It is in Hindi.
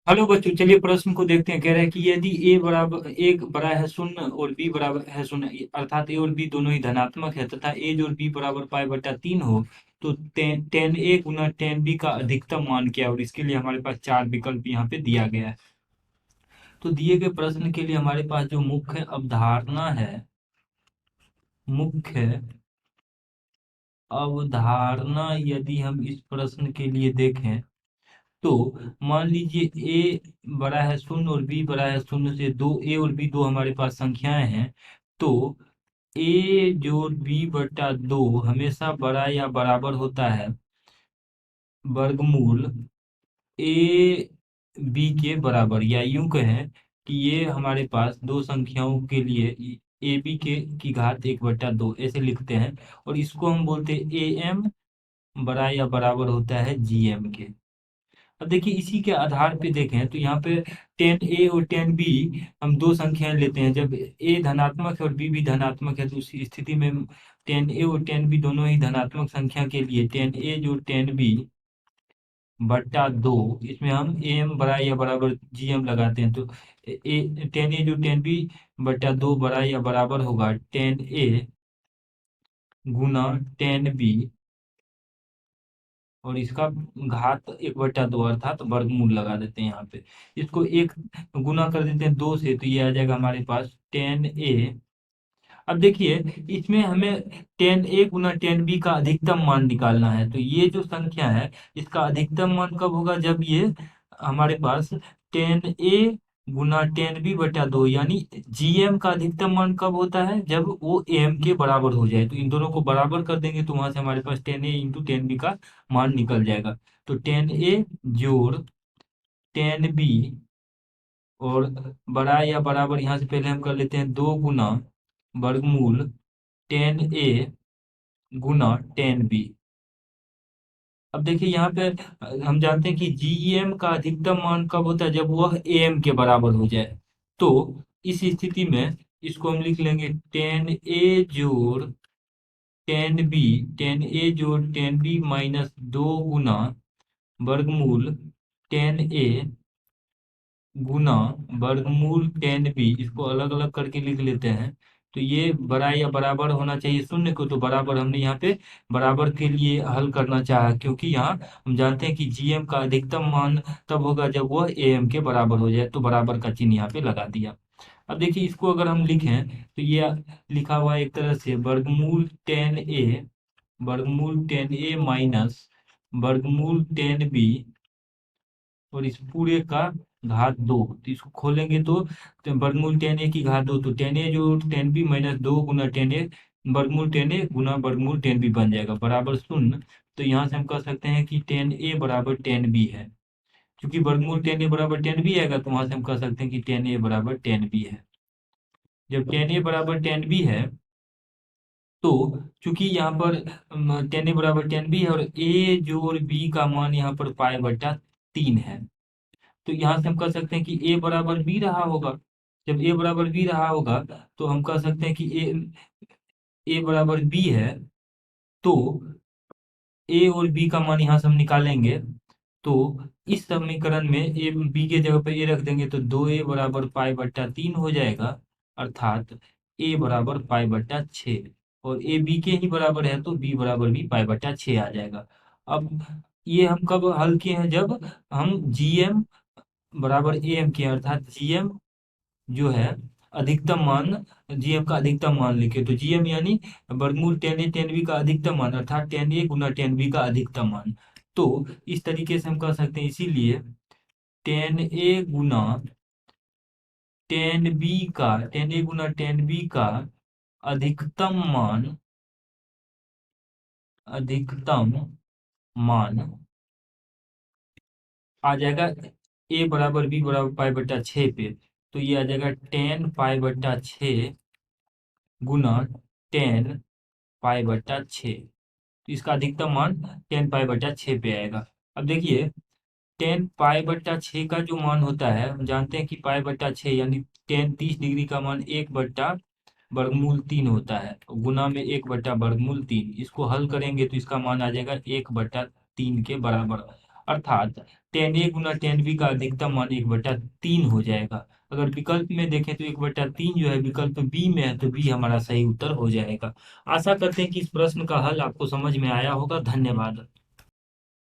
हेलो बच्चों, चलिए प्रश्न को देखते हैं। कह रहा है कि यदि ए बराबर एक बड़ा है शून्य और बी बराबर है शून्य, अर्थात ए और बी दोनों ही धनात्मक है तथा ए जोड़ बी बराबर पाई बटा 3 हो, तो टेन ए गुना टेन बी का अधिकतम मान क्या है। और इसके लिए हमारे पास चार विकल्प यहाँ पे दिया गया है। तो दिए गए प्रश्न के लिए हमारे पास जो मुख्य अवधारणा है, मुख्य अवधारणा यदि हम इस प्रश्न के लिए देखें तो मान लीजिए ए बड़ा है शून्य और बी बड़ा है शून्य से, दो ए और बी दो हमारे पास संख्याएं हैं। तो ए जोड़ बी बटा दो हमेशा बड़ा या बराबर होता है वर्गमूल ए बी के बराबर, या यूं कहें कि ये हमारे पास दो संख्याओं के लिए ए बी के की घात एक बटा दो ऐसे लिखते हैं। और इसको हम बोलते हैं ए एम बड़ा या बराबर होता है जी एम के। अब देखिए इसी के आधार पे देखें तो यहाँ पे टेन ए और टेन बी हम दो संख्याएं लेते हैं। जब ए धनात्मक है और बी भी धनात्मक है तो उस स्थिति में टेन ए और टेन बी दोनों ही धनात्मक संख्या के लिए टेन ए जो टेन बी बट्टा दो, इसमें हम ए एम बड़ा या बराबर जी एम लगाते हैं। तो ए टेन ए जो टेन बी बट्टा दो बड़ा या बराबर होगा टेन ए गुना टेन बी, और इसका घात एक बटा दो अर्थात वर्गमूल लगा देते हैं यहाँ पे। इसको एक गुना कर देते हैं दो से, तो ये आ जाएगा हमारे पास टेन ए। अब देखिए इसमें हमें टेन ए गुना टेन बी का अधिकतम मान निकालना है। तो ये जो संख्या है इसका अधिकतम मान कब होगा, जब ये हमारे पास टेन ए गुना टेन बी बटा दो, यानी जीएम का अधिकतम मान कब होता है, जब वो एम के बराबर हो जाए। तो इन दोनों को बराबर कर देंगे तो वहां से हमारे पास टेन ए इंटू टेन बी का मान निकल जाएगा। तो टेन ए जोड़ टेन बी, और बड़ा या बराबर यहाँ से पहले हम कर लेते हैं दो गुना वर्गमूल टेन ए गुना टेन बी। अब देखिए यहाँ पे हम जानते हैं कि जीएम का अधिकतम मान कब होता है, जब वह एम के बराबर हो जाए। तो इस स्थिति में इसको हम लिख लेंगे टेन ए जोड़ टेन बी, टेन ए जोड़ टेन बी माइनस दो गुना वर्गमूल टेन ए गुना वर्गमूल टेन बी, इसको अलग अलग करके लिख लेते हैं। तो ये बड़ा या बराबर होना चाहिए शून्य को, तो बराबर हमने यहाँ पे बराबर के लिए हल करना चाहा, क्योंकि यहाँ हम जानते हैं कि जीएम का अधिकतम मान तब होगा जब वह एएम के बराबर हो जाए। तो बराबर का चिन्ह यहाँ पे लगा दिया। अब देखिए इसको अगर हम लिखें तो ये लिखा हुआ है एक तरह से वर्गमूल टेन ए माइनस वर्गमूल टेन बी, और इस पूरे का घात दो। तो इसको खोलेंगे तो वर्गमूल टेन ए की घात दो, तो टेन ए जो टेन बी माइनस दो गुना टेन ए वर्गमूल टेन ए गुना वर्गमूल टेन बी बन जाएगा बराबर शून्य। तो यहाँ से हम कह सकते हैं कि टेन ए बराबर टेन बी है। क्योंकि वर्गमूल टेन ए बराबर टेन बी आएगा तो वहां से हम कह सकते हैं कि टेन ए बराबर टेन बी है। जब टेन ए बराबर टेन बी है तो चूंकि यहाँ पर टेन ए बराबर टेन बी है और ए जोड़ बी का मान यहाँ पर पाई बटा 3 है, तो यहाँ से हम कह सकते हैं कि ए बराबर बी रहा होगा। जब ए बराबर बी रहा होगा तो हम कह सकते हैं कि ए बराबर बी है। तो ए और बी का मान यहाँ से हम निकालेंगे। तो इस समीकरण में ए बी के जगह पे ए रख देंगे तो दो ए बराबर पाई बट्टा 3 हो जाएगा, अर्थात ए बराबर पाई बट्टा 6। और ए बी के ही बराबर है तो बी बराबर भी पाई बट्टा 6 आ जाएगा। अब ये हम कब हल किए हैं, जब हम जीएम बराबर ए एम के, अर्थात जीएम जो है अधिकतम मान, जीएम का अधिकतम मान लिखे। तो जीएम यानी वर्गमूल टेन ए टेन बी का अधिकतम मान, अर्थात टेन ए गुना टेन बी का अधिकतम मान। तो इस तरीके से हम कह सकते हैं, इसीलिए टेन ए गुना टेन ए गुना टेन बी का अधिकतम मान, अधिकतम मान आ जाएगा ए बराबर बी बराबर पाई बट्टा 6 पे। तो ये आ जाएगा टेन पाई बट्टा 6 गुना टेन पाई बट्टा 6। तो इसका अधिकतम मान 10 पाई बट्टा 6 पे आएगा। अब देखिए 10 पाई बट्टा 6 का जो मान होता है, हम जानते हैं कि पाई बट्टा 6 यानी 10 30 डिग्री का मान 1/वर्गमूल 3 होता है, गुना में 1/वर्गमूल 3। इसको हल करेंगे तो इसका मान आ जाएगा 1/3 के बराबर। अर्थात टेन ए गुना टेन बी का अधिकतम मान 1/3 हो जाएगा। अगर विकल्प में देखें तो 1/3 जो है विकल्प बी में है, तो बी हमारा सही उत्तर हो जाएगा। आशा करते हैं कि इस प्रश्न का हल आपको समझ में आया होगा। धन्यवाद।